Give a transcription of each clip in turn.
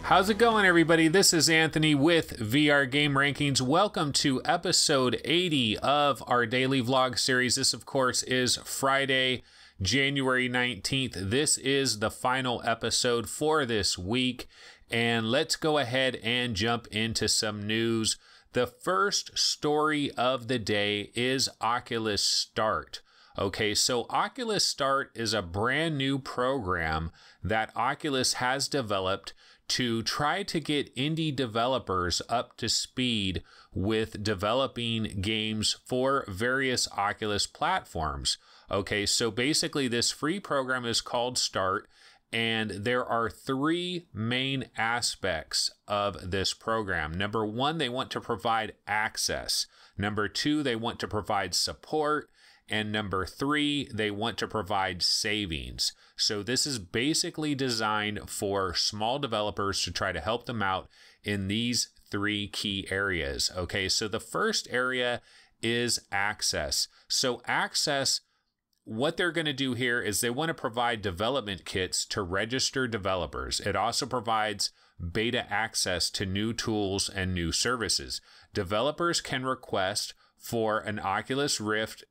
How's it going, everybody? This is Anthony with VR Game Rankings. Welcome to episode 80 of our daily vlog series. This, of course, is Friday, January 19th. This is the final episode for this week, and let's go ahead and jump into some news. The first story of the day is Oculus Start. Okay, so Oculus Start is a brand new program that Oculus has developed to try to get indie developers up to speed with developing games for various Oculus platforms. Okay, so basically this free program is called Start, and there are three main aspects of this program. Number one, they want to provide access. Number two, they want to provide support. And number three, they want to provide savings. So this is basically designed for small developers to try to help them out in these three key areas. Okay, so the first area is access. So access, what they're going to do here is they want to provide development kits to register developers. It also provides beta access to new tools and new services. Developers can request for an Oculus Rift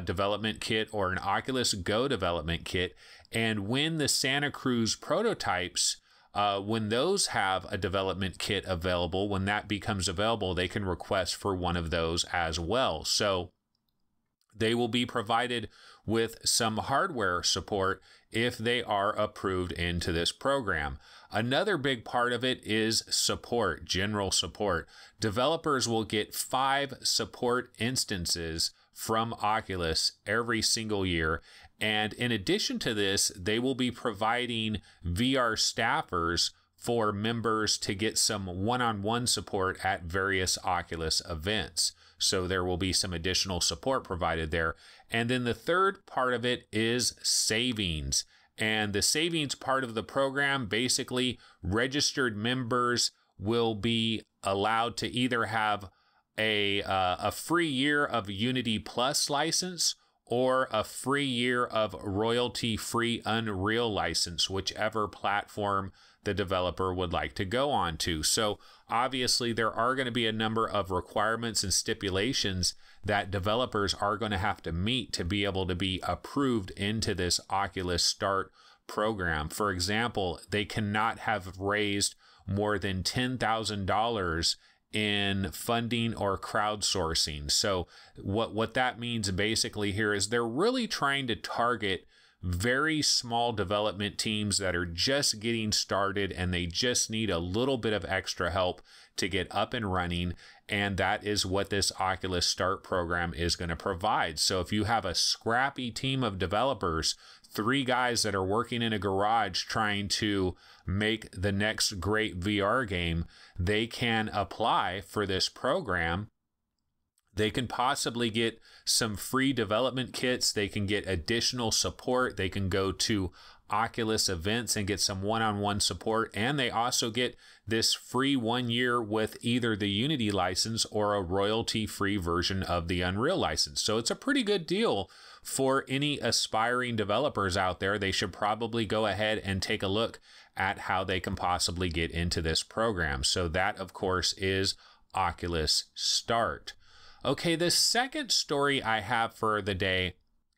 development kit or an Oculus Go development kit, and when the Santa Cruz prototypes, when those have a development kit available, when that becomes available, they can request for one of those as well. So they will be provided with some hardware support if they are approved into this program. Another big part of it is support, general support. Developers will get 5 support instances from Oculus every single year. And in addition to this, they will be providing VR staffers for members to get some one-on-one support at various Oculus events. So there will be some additional support provided there. And then the third part of it is savings. And the savings part of the program, basically registered members will be allowed to either have a free year of Unity Plus license or a free year of royalty-free Unreal license, whichever platform the developer would like to go on to. So obviously there are going to be a number of requirements and stipulations that developers are going to have to meet to be able to be approved into this Oculus Start program. For example, they cannot have raised more than $10,000 in funding or crowdsourcing. So what that means basically here is they're really trying to target very small development teams that are just getting started and they just need a little bit of extra help to get up and running. And that is what this Oculus Start program is going to provide. So if you have a scrappy team of developers, 3 guys that are working in a garage trying to make the next great VR game, they can apply for this program. They can possibly get some free development kits. They can get additional support. They can go to Oculus events and get some one-on-one support. And they also get this free 1 year with either the Unity license or a royalty-free version of the Unreal license. So it's a pretty good deal for any aspiring developers out there. They should probably go ahead and take a look at how they can possibly get into this program. So that, of course, is Oculus Start. Okay, the second story I have for the day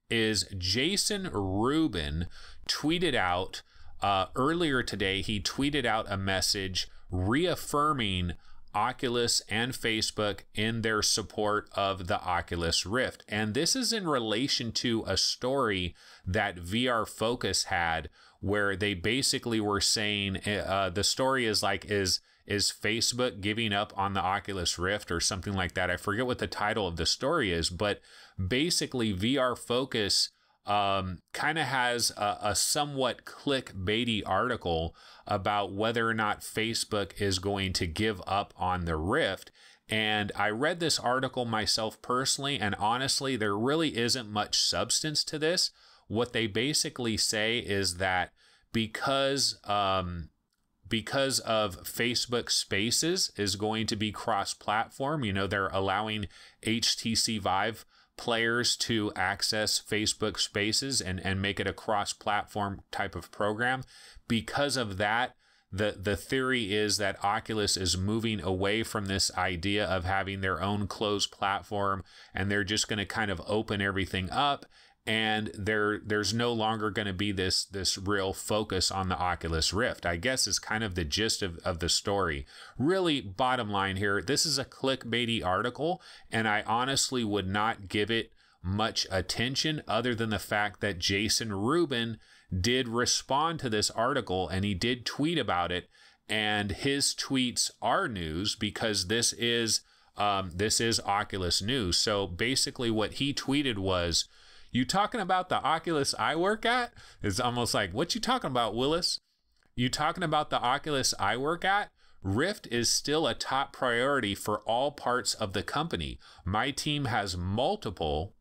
is Jason Rubin tweeted out earlier today. He tweeted out a message reaffirming Oculus and Facebook in their support of the Oculus Rift. And this is in relation to a story that VR Focus had where they basically were saying the story is like, is Facebook giving up on the Oculus Rift or something like that? I forget what the title of the story is, but basically VR Focus kind of has a somewhat clickbaity article about whether or not Facebook is going to give up on the Rift. And I read this article myself personally, and honestly, there really isn't much substance to this. What they basically say is that because of Facebook Spaces is going to be cross-platform, you know, they're allowing HTC Vive players to access Facebook Spaces and make it a cross-platform type of program. Because of that, the theory is that Oculus is moving away from this idea of having their own closed platform, and they're just going to kind of open everything up, and there's no longer going to be this real focus on the Oculus Rift, I guess, is kind of the gist of the story. Really, bottom line here, this is a clickbaity article, and I honestly would not give it much attention other than the fact that Jason Rubin did respond to this article, and he did tweet about it, and his tweets are news because this is Oculus news. So basically what he tweeted was, "You talking about the Oculus I work at?" It's almost like, "What you talking about, Willis? You talking about the Oculus I work at? Rift is still a top priority for all parts of the company. My team has multiple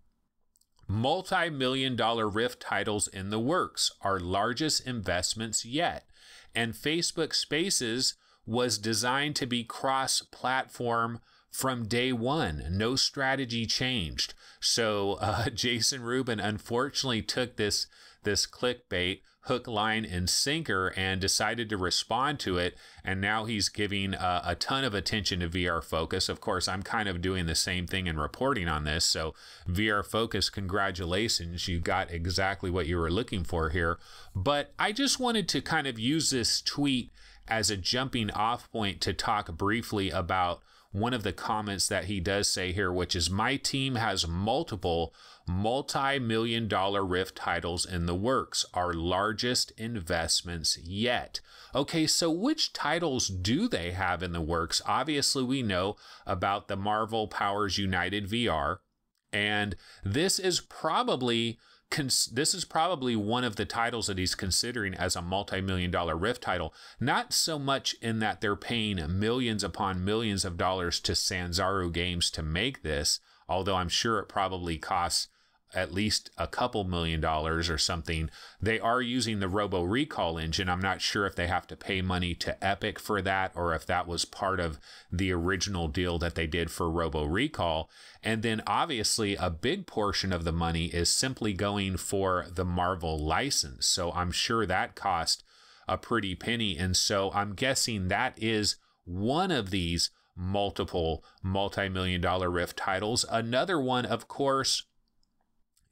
multi-million-dollar Rift titles in the works, our largest investments yet. And Facebook Spaces was designed to be cross-platform from day one. No strategy changed." So Jason Rubin unfortunately took this clickbait, hook, line, and sinker, and decided to respond to it. And now he's giving a ton of attention to VR Focus. Of course, I'm kind of doing the same thing and reporting on this. So VR Focus, congratulations. You got exactly what you were looking for here. But I just wanted to kind of use this tweet as a jumping off point to talk briefly about one of the comments that he does say here, which is, "My team has multiple multi-million-dollar Rift titles in the works, our largest investments yet." Okay, so which titles do they have in the works? Obviously, we know about the Marvel Powers United VR, and this is probably one of the titles that he's considering as a multi-million-dollar Rift title. Not so much in that they're paying millions upon millions of dollars to Sanzaru Games to make this, although I'm sure it probably costs at least a couple $1,000,000 or something. They are using the Robo Recall engine. I'm not sure if they have to pay money to Epic for that, or if that was part of the original deal that they did for Robo Recall. And then obviously a big portion of the money is simply going for the Marvel license. So I'm sure that cost a pretty penny. And so I'm guessing that is one of these multiple multi-million-dollar Rift titles. Another one, of course,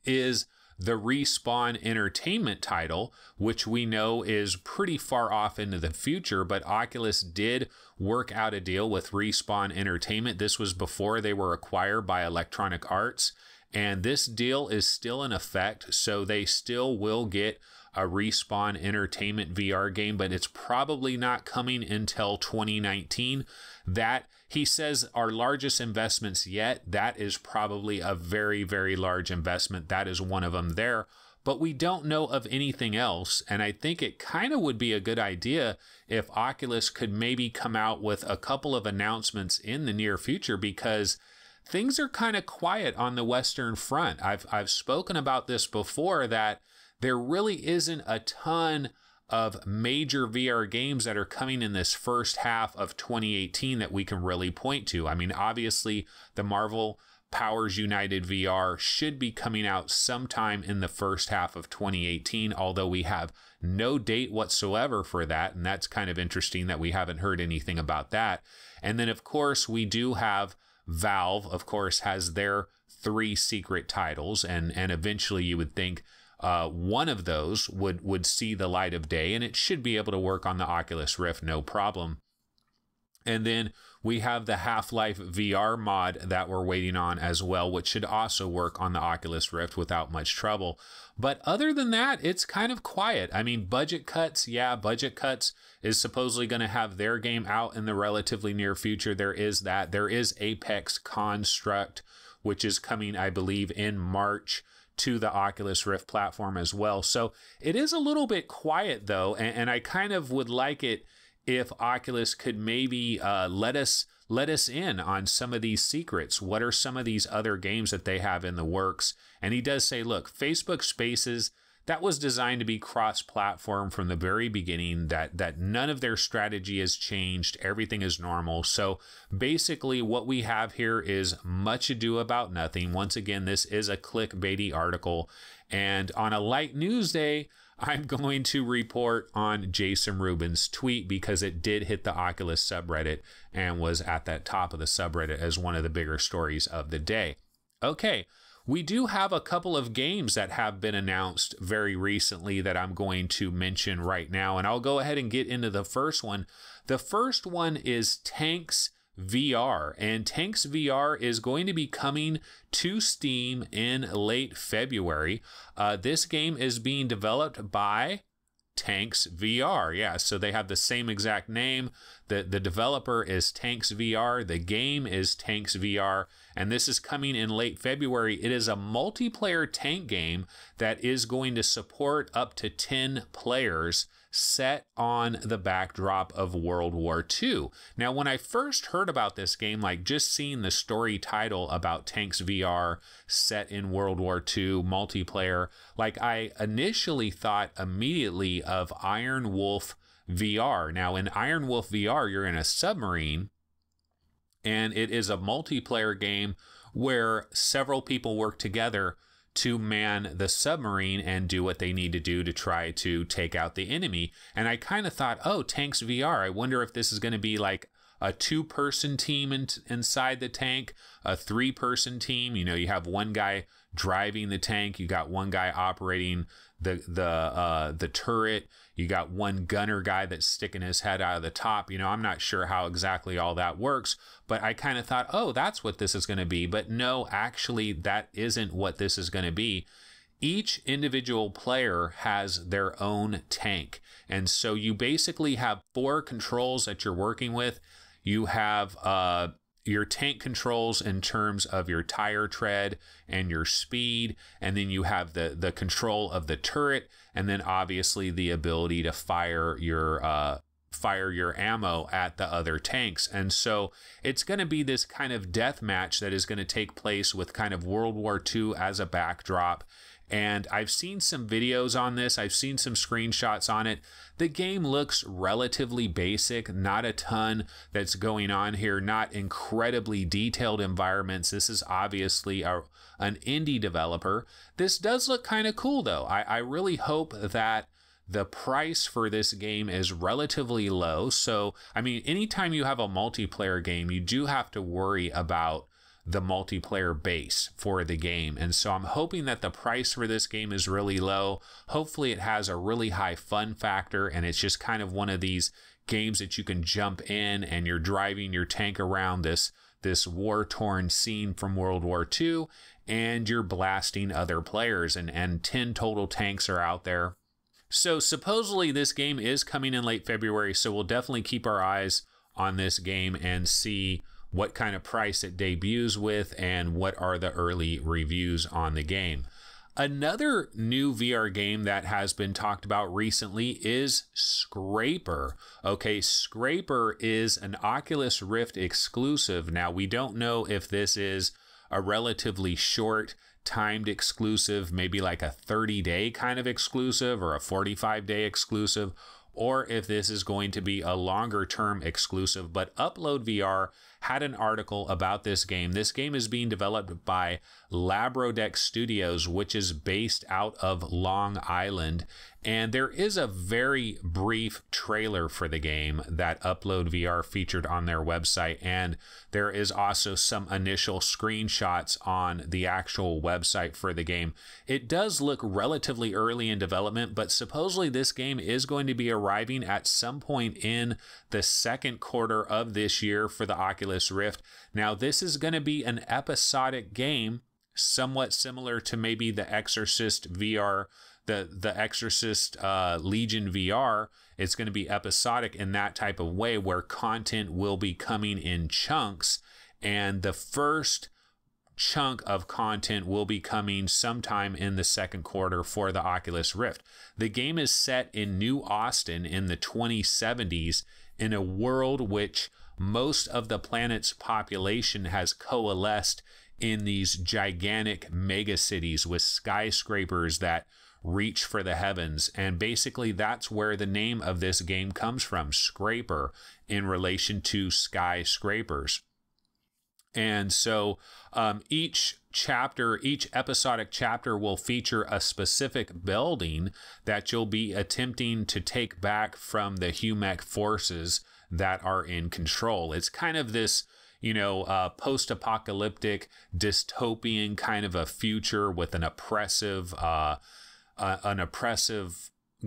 is the Respawn Entertainment title, which we know is pretty far off into the future, but Oculus did work out a deal with Respawn Entertainment. This was before they were acquired by Electronic Arts, and this deal is still in effect, so they still will get a Respawn Entertainment VR game, but it's probably not coming until 2019. That, he says, our largest investments yet. That is probably a very, very large investment. That is one of them there. But we don't know of anything else. And I think it kind of would be a good idea if Oculus could maybe come out with a couple of announcements in the near future, because things are kind of quiet on the Western front. I've spoken about this before, that there really isn't a ton of major VR games that are coming in this first half of 2018 that we can really point to. I mean, obviously, the Marvel Powers United VR should be coming out sometime in the first half of 2018, although we have no date whatsoever for that, and that's kind of interesting that we haven't heard anything about that. And then, of course, we do have Valve, of course, has their 3 secret titles, and eventually you would think one of those would see the light of day, and it should be able to work on the Oculus Rift, no problem. And then we have the Half-Life VR mod that we're waiting on as well, which should also work on the Oculus Rift without much trouble. But other than that, it's kind of quiet. I mean, Budget Cuts, yeah, Budget Cuts is supposedly going to have their game out in the relatively near future. There is that. There is Apex Construct, which is coming, I believe, in March to the Oculus Rift platform as well. So it is a little bit quiet, though, and I kind of would like it if Oculus could maybe let us in on some of these secrets. What are some of these other games that they have in the works? And he does say, look, Facebook Spaces, that was designed to be cross-platform from the very beginning, that none of their strategy has changed. Everything is normal. So basically what we have here is much ado about nothing. Once again, this is a clickbaity article. And on a light news day, I'm going to report on Jason Rubin's tweet because it did hit the Oculus subreddit and was at that top of the subreddit as one of the bigger stories of the day. Okay. We do have a couple of games that have been announced very recently that I'm going to mention right now, and I'll go ahead and get into the first one. The first one is Tanks VR, and Tanks VR is going to be coming to Steam in late February. This game is being developed by Tanks VR. Yeah, so they have the same exact name. The developer is Tanks VR. The game is Tanks VR, and this is coming in late February. It is a multiplayer tank game that is going to support up to 10 players set on the backdrop of World War II. Now, when I first heard about this game, like just seeing the story title about Tanks VR set in World War II multiplayer, like I initially thought immediately of Iron Wolf VR. Now, in Iron Wolf VR, you're in a submarine, and it is a multiplayer game where several people work together to man the submarine and do what they need to do to try to take out the enemy. And I kind of thought, oh, Tanks VR, I wonder if this is going to be like a 2-person team inside the tank, a 3-person team. You know, you have one guy driving the tank, you got one guy operating the turret, you got one gunner guy that's sticking his head out of the top. You know, I'm not sure how exactly all that works, but I kind of thought, oh, that's what this is going to be. But no, actually, that isn't what this is going to be. Each individual player has their own tank. And so you basically have 4 controls that you're working with. You have your tank controls in terms of your tire tread and your speed, and then you have the control of the turret, and then obviously the ability to fire your ammo at the other tanks. And so it's going to be this kind of death match that is going to take place with kind of World War II as a backdrop. And I've seen some videos on this. I've seen some screenshots on it. The game looks relatively basic, not a ton that's going on here, not incredibly detailed environments. This is obviously an indie developer. This does look kind of cool, though. I really hope that the price for this game is relatively low. So, I mean, anytime you have a multiplayer game, you do have to worry about the multiplayer base for the game. And so I'm hoping that the price for this game is really low. Hopefully it has a really high fun factor, and it's just kind of one of these games that you can jump in and you're driving your tank around this war-torn scene from World War II, and you're blasting other players, and 10 total tanks are out there. So supposedly this game is coming in late February, so we'll definitely keep our eyes on this game and see what kind of price it debuts with and what are the early reviews on the game. Another new VR game that has been talked about recently is Scraper. Okay, Scraper is an Oculus Rift exclusive. Now, we don't know if this is a relatively short timed exclusive, maybe like a 30-day kind of exclusive or a 45-day exclusive, or if this is going to be a longer term exclusive. But Upload VR had an article about this game. This game is being developed by Labrodeck Studios, which is based out of Long Island. And there is a very brief trailer for the game that Upload VR featured on their website. And there is also some initial screenshots on the actual website for the game. It does look relatively early in development, but supposedly this game is going to be arriving at some point in the second quarter of this year for the Oculus Rift. Now, this is going to be an episodic game, somewhat similar to maybe the Exorcist VR, the Exorcist Legion VR. It's going to be episodic in that type of way, where content will be coming in chunks, and the first chunk of content will be coming sometime in the second quarter for the Oculus Rift. The game is set in New Austin in the 2070s, in a world which most of the planet's population has coalesced in these gigantic megacities with skyscrapers that reach for the heavens. And basically that's where the name of this game comes from, scraper, in relation to skyscrapers. And so each episodic chapter will feature a specific building that you'll be attempting to take back from the HUMEC forces that are in control. It's kind of this, post-apocalyptic, dystopian kind of a future with an oppressive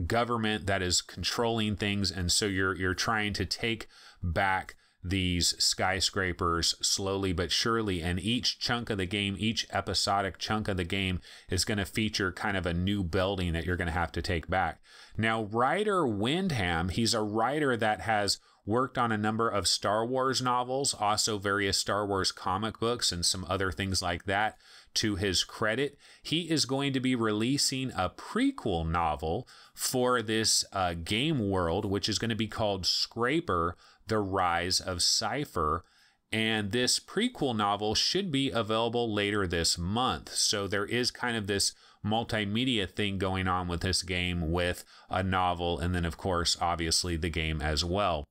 government that is controlling things. And so you're trying to take back these skyscrapers slowly but surely, and each chunk of the game, each episodic chunk of the game is going to feature kind of a new building that you're going to have to take back. Now, Ryder Windham, he's a writer that has worked on a number of Star Wars novels, also various Star Wars comic books and some other things like that. To his credit, he is going to be releasing a prequel novel for this game world, which is going to be called Scraper: The Rise of Cypher. And this prequel novel should be available later this month. So there is kind of this multimedia thing going on with this game, with a novel, and then, of course, obviously the game as well.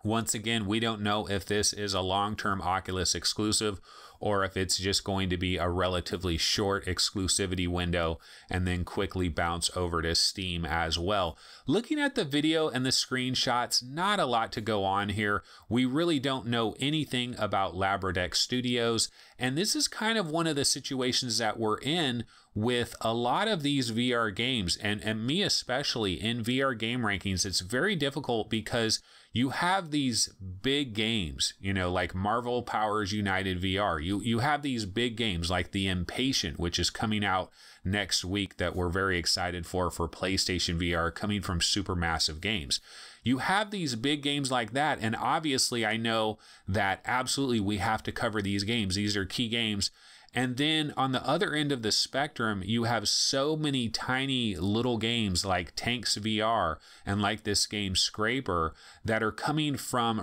Once again, we don't know if this is a long-term Oculus exclusive or if it's just going to be a relatively short exclusivity window and then quickly bounce over to Steam as well. Looking at the video and the screenshots, not a lot to go on here. We really don't know anything about Labradex Studios, and this is kind of one of the situations that we're in with a lot of these VR games, and me especially in VR game rankings. It's very difficult because you have these big games, like Marvel Powers United VR. You have these big games like The Impatient, which is coming out next week, that we're very excited for PlayStation VR, coming from Supermassive Games. You have these big games like that, and obviously I know that absolutely we have to cover these games. These are key games. And then on the other end of the spectrum, you have so many tiny little games like Tanks VR and like this game Scraper that are coming from,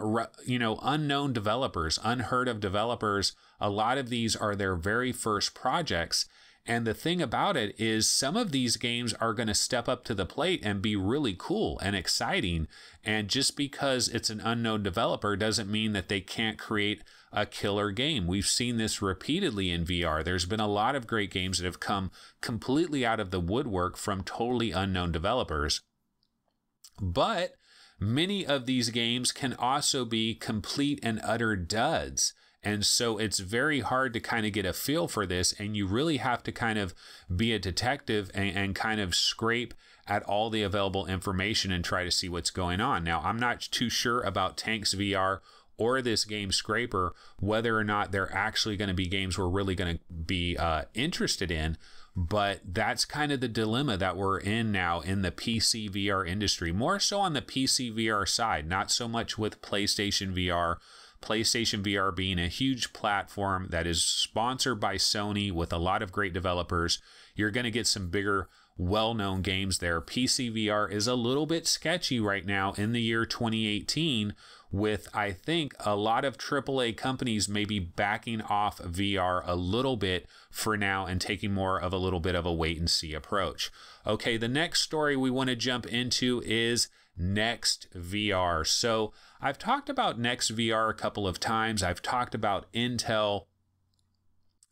unknown developers, unheard of developers. A lot of these are their very first projects. And the thing about it is some of these games are going to step up to the plate and be really cool and exciting. And just because it's an unknown developer doesn't mean that they can't create a killer game. We've seen this repeatedly in VR. There's been a lot of great games that have come completely out of the woodwork from totally unknown developers. But many of these games can also be complete and utter duds. And so it's very hard to kind of get a feel for this, and you really have to kind of be a detective and kind of scrape at all the available information and try to see what's going on. Now, I'm not too sure about Tanks VR or this game Scraper, whether or not they're actually going to be games we're really going to be interested in. But that's kind of the dilemma that we're in now in the PC VR industry, more so on the PC VR side, not so much with PlayStation VR. PlayStation VR being a huge platform that is sponsored by Sony with a lot of great developers. You're going to get some bigger, well-known games there. PC VR is a little bit sketchy right now in the year 2018, with, I think, a lot of AAA companies maybe backing off VR a little bit for now and taking more of a little bit of a wait-and-see approach. Okay, the next story we want to jump into is Next VR. So I've talked about Next VR a couple of times. I've talked about Intel.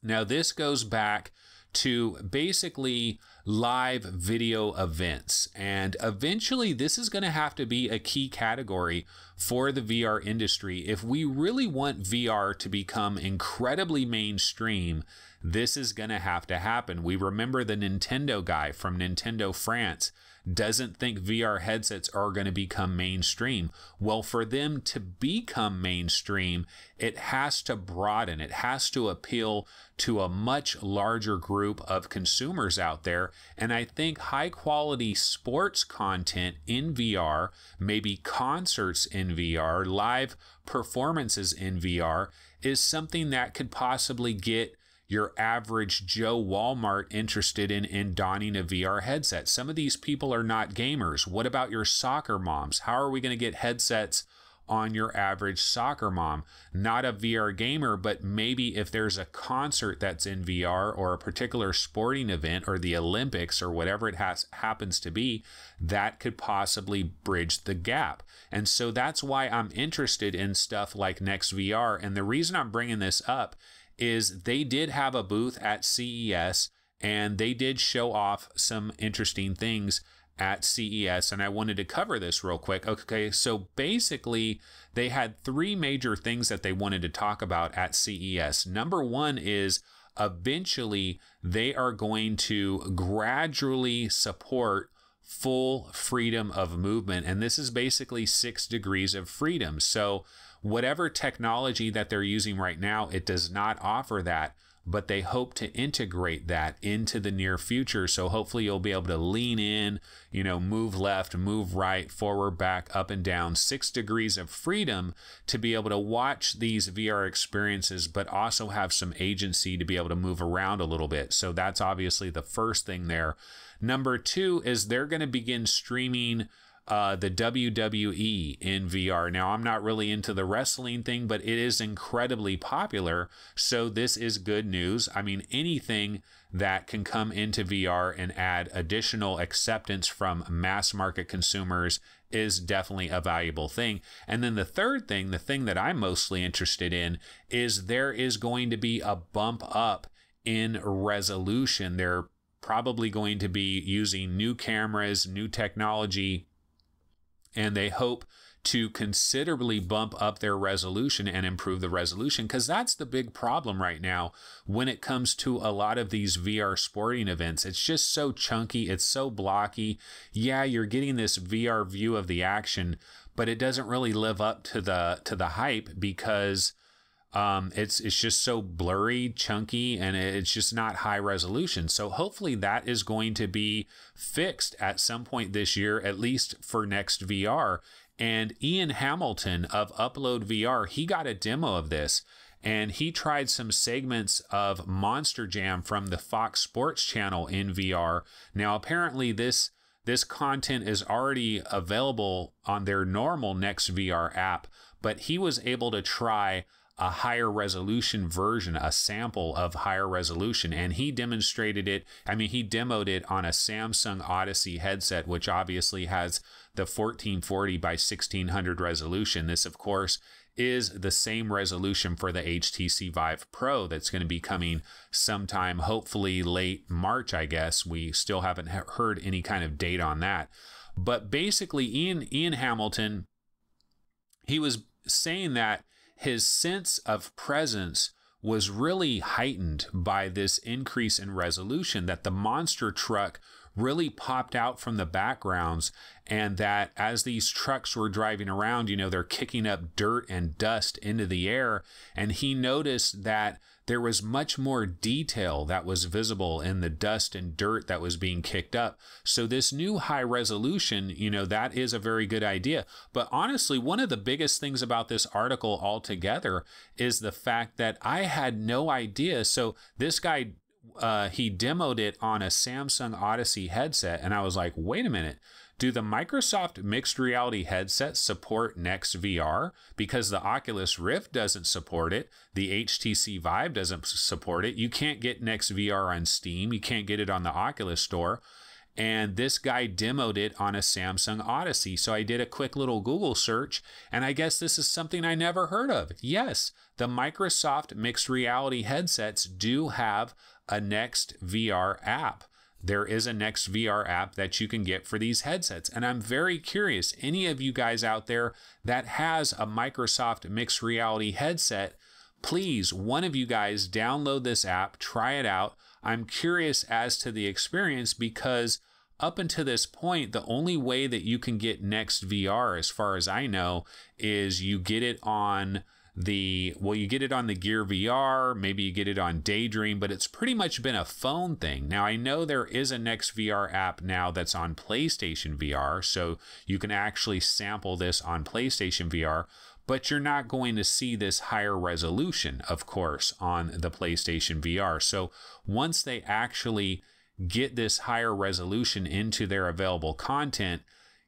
Now this goes back to basically live video events, and eventually this is going to have to be a key category for the VR industry. If we really want VR to become incredibly mainstream, this is going to have to happen. We remember the Nintendo guy from Nintendo France doesn't think VR headsets are going to become mainstream. Well, for them to become mainstream, it has to broaden. It has to appeal to a much larger group of consumers out there. And I think high quality sports content in VR, maybe concerts in VR, live performances in VR, is something that could possibly get your average Joe Walmart interested in donning a VR headset. Some of these people are not gamers. What about your soccer moms? How are we going to get headsets on your average soccer mom. Not a VR gamer, but maybe if there's a concert that's in VR, or a particular sporting event, or the Olympics, or whatever it happens to be, that could possibly bridge the gap. And so that's why I'm interested in stuff like Next VR. And the reason I'm bringing this up is they did have a booth at CES, and they did show off some interesting things at CES, and I wanted to cover this real quick. Okay, so basically they had three major things that they wanted to talk about at CES. Number one is eventually they are going to gradually support full freedom of movement, and this is basically 6 degrees of freedom. So whatever technology that they're using right now, it does not offer that, but they hope to integrate that into the near future. So hopefully you'll be able to lean in, move left, move right, forward, back, up and down, 6 degrees of freedom to be able to watch these VR experiences, but also have some agency to be able to move around a little bit. So that's obviously the first thing there. Number two is they're going to begin streaming the WWE in VR. Now, I'm not really into the wrestling thing, but it is incredibly popular. So this is good news. I mean, anything that can come into VR and add additional acceptance from mass market consumers is definitely a valuable thing. And then the third thing, the thing that I'm mostly interested in, is there is going to be a bump up in resolution. They're probably going to be using new cameras, new technology, and they hope to considerably bump up their resolution and improve the resolution, because that's the big problem right now when it comes to a lot of these VR sporting events. It's just so chunky, it's so blocky. Yeah, you're getting this VR view of the action, but it doesn't really live up to the hype, because it's just so blurry, chunky, and it's just not high resolution. So hopefully that is going to be fixed at some point this year, at least for Next VR. And Ian Hamilton of Upload VR, he got a demo of this, and he tried some segments of Monster Jam from the Fox Sports channel in VR. Now, apparently this content is already available on their normal Next VR app, but he was able to try a higher resolution version, a sample of higher resolution, and he demonstrated it. I mean, he demoed it on a Samsung Odyssey headset, which obviously has the 1440 by 1600 resolution. This, of course, is the same resolution for the HTC Vive Pro that's going to be coming sometime, hopefully late March, I guess. We still haven't heard any kind of date on that. But basically, Ian Hamilton, he was saying that his sense of presence was really heightened by this increase in resolution, that the monster truck really popped out from the backgrounds, and that as these trucks were driving around, they're kicking up dirt and dust into the air, and he noticed that there was much more detail that was visible in the dust and dirt that was being kicked up. So this new high resolution, that is a very good idea. But honestly, one of the biggest things about this article altogether is the fact that I had no idea. So this guy, he demoed it on a Samsung Odyssey headset, and I was like, wait a minute. Do the Microsoft mixed reality headsets support Next VR? Because the Oculus Rift doesn't support it. The HTC Vive doesn't support it. You can't get Next VR on Steam. You can't get it on the Oculus Store. And this guy demoed it on a Samsung Odyssey. So I did a quick little Google search, and I guess this is something I never heard of. Yes, the Microsoft mixed reality headsets do have a Next VR app. There is a Next VR app that you can get for these headsets. And I'm very curious, any of you guys out there that has a Microsoft mixed reality headset, please, one of you guys download this app, try it out. I'm curious as to the experience, because up until this point, the only way that you can get Next VR, as far as I know, is you get it on the Gear VR, maybe you get it on Daydream, but it's pretty much been a phone thing. Now, I know there is a Next VR app now that's on PlayStation VR, so you can actually sample this on PlayStation VR, but you're not going to see this higher resolution, of course, on the PlayStation VR. So once they actually get this higher resolution into their available content,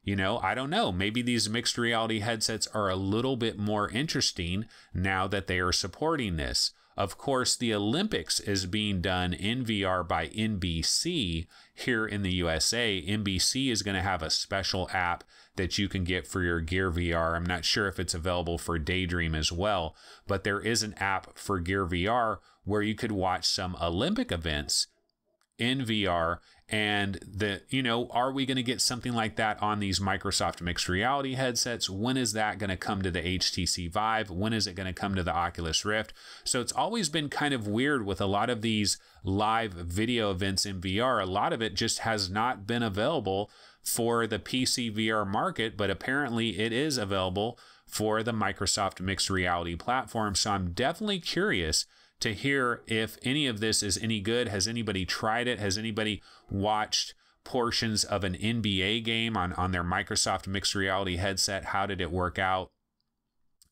You know, I don't know. Maybe these mixed reality headsets are a little bit more interesting now that they are supporting this. Of course, the Olympics is being done in VR by NBC here in the USA. NBC is going to have a special app that you can get for your Gear VR. I'm not sure if it's available for Daydream as well, but there is an app for Gear VR where you could watch some Olympic events in VR. And are we going to get something like that on these Microsoft mixed reality headsets? When is that going to come to the HTC Vive? When is it going to come to the Oculus Rift? So it's always been kind of weird with a lot of these live video events in VR. A lot of it just has not been available for the PC VR market, but apparently it is available for the Microsoft mixed reality platform. So I'm definitely curious to hear if any of this is any good. Has anybody tried it? Has anybody watched portions of an NBA game on their Microsoft mixed reality headset? How did it work out?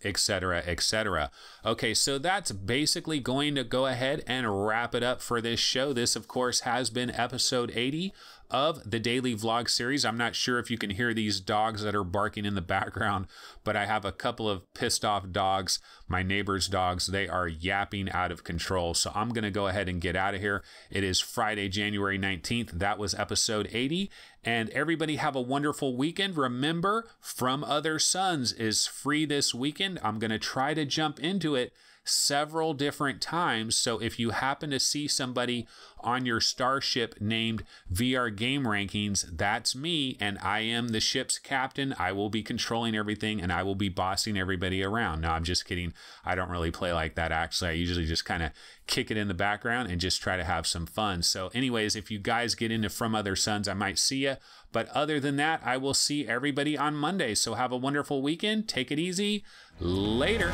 Etc., etc. Okay, so that's basically going to go ahead and wrap it up for this show. This, of course, has been episode 80 of the daily vlog series. I'm not sure if you can hear these dogs that are barking in the background, but I have a couple of pissed off dogs, my neighbor's dogs. They are yapping out of control. So I'm going to go ahead and get out of here. It is Friday, January 19th. That was episode 80. And everybody have a wonderful weekend. Remember, From Other Suns is free this weekend. I'm going to try to jump into it several different times. So if you happen to see somebody on your starship named VR Game Rankings, that's me, and I am the ship's captain. I will be controlling everything, and I will be bossing everybody around. No, I'm just kidding. I don't really play like that, actually. I usually just kind of kick it in the background and just try to have some fun. So anyways, if you guys get into From Other Suns, I might see you. But other than that, I will see everybody on Monday. So have a wonderful weekend. Take it easy. Later.